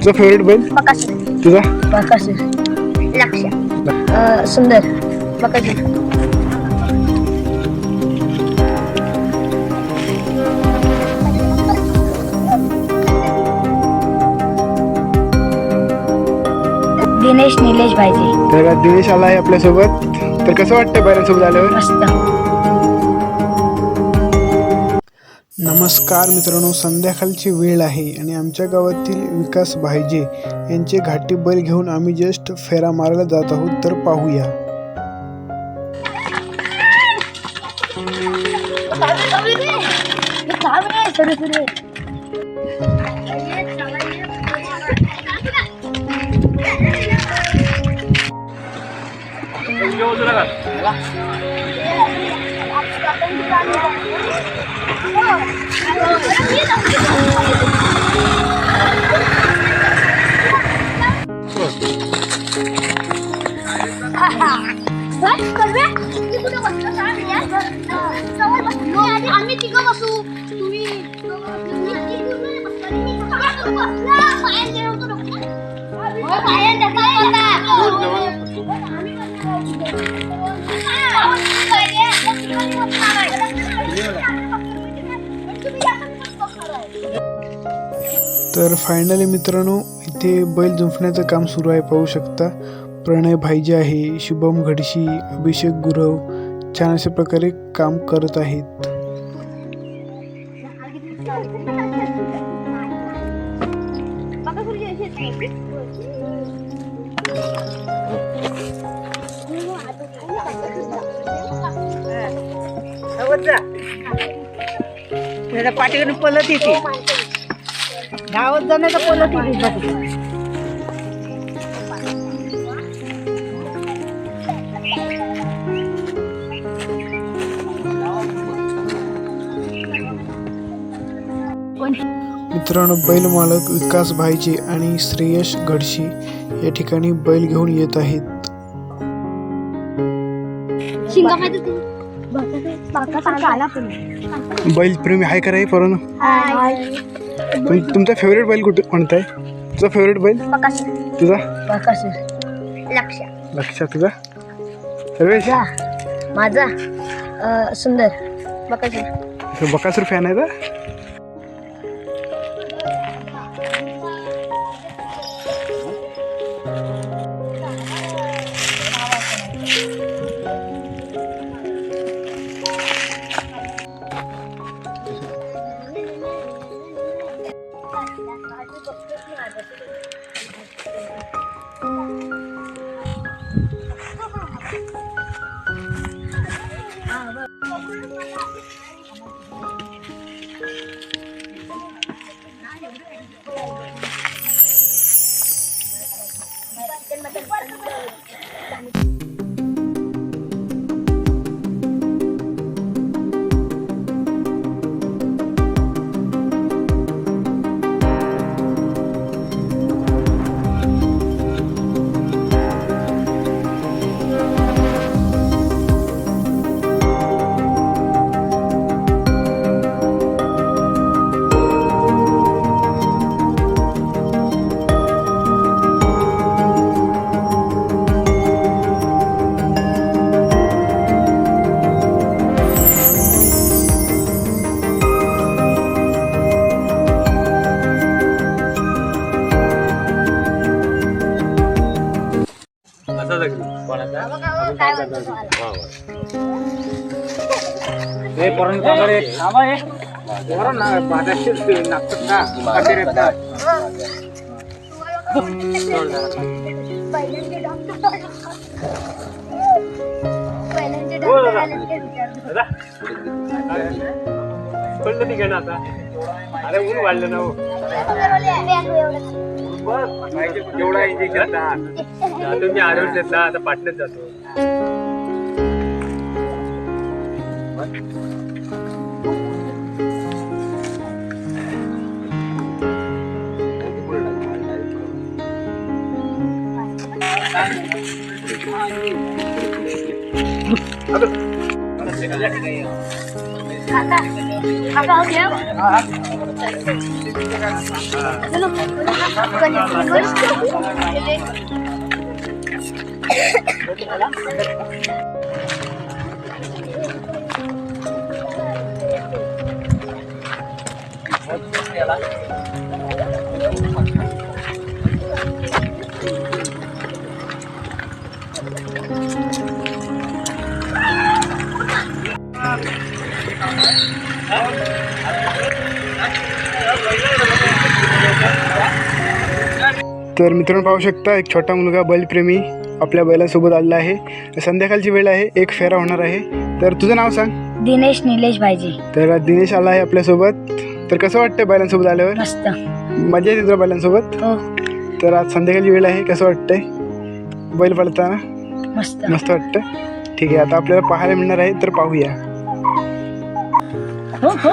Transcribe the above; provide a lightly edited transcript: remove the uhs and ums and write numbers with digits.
तुझा फेवरेट बैल? बकासूर. तुझा? बकासूर. लक्ष्य. सुंदर. बकासूर. दिनेश निलेश भाईजी. तर दिनेश आला आहे आपल्यासोबत. तर कसं वाटतं बैलांसोबत आल्यावर? मस्त. नमस्कार मित्रांनो, संध्याकाळची वेळ आहे आणि आमच्या गावातील विकास भाईजे यांचे घाटी बैल घेऊन आम्ही जस्ट फेरा मारायला जात आहोत. तर पाहूया. आम्ही तिघं बसू. तुम्ही तर फायनली मित्रांनो, इथे बैल जुंपण्याचं काम सुरू आहे. पाहू शकता प्रणय भाईजे आहे, शुभम घडशी, अभिषेक गुरव छान अशा प्रकारे काम करत आहेत. पाठीकडे पलट येते. धावत जाण्याचा पलट येते. मित्रांनो, बैल मालक विकास भाईजे आणि श्रेयश घडशी या ठिकाणी बैल घेऊन येत आहेत. बैल प्रेमी आहे का रे पोरांनो? तुमचा फेवरेट बैल कोणता आहे? तुझा फेवरेट बैल? बकासूर. तुझा? बकासूर. लक्ष्य. तुझा? सर्वेश? माझा सुंदर. बकासूर. बकासूर फॅन आहे का? अरे ऊन वाढलं ना. एवढा इंजेक्शन तुम्ही आरोग्य घेतला, आता पाटण्यात जातो. Kakak, तर मित्रांनो पाहू शकता एक छोटा मुलगा बैलप्रेमी आपल्या बैलासोबत आलेला आहे. संध्याकाळची वेळ आहे, एक फेरा होणार आहे. तर तुझं नाव सांग. दिनेश निलेश भाईजी. तर दिनेश आला आहे आपल्यासोबत. तर कसं वाटतंय बैलांसोबत आल्यावर? मस्त. मजा येते तुला बैलांसोबत? हो. तर आज संध्याकाळची वेळ आहे, कसं वाटतंय बैल पळताना? मस्त. मस्त वाटतं. ठीक आहे, आता आपल्याला पाहायला मिळणार आहे, तर पाहूया. हो हो.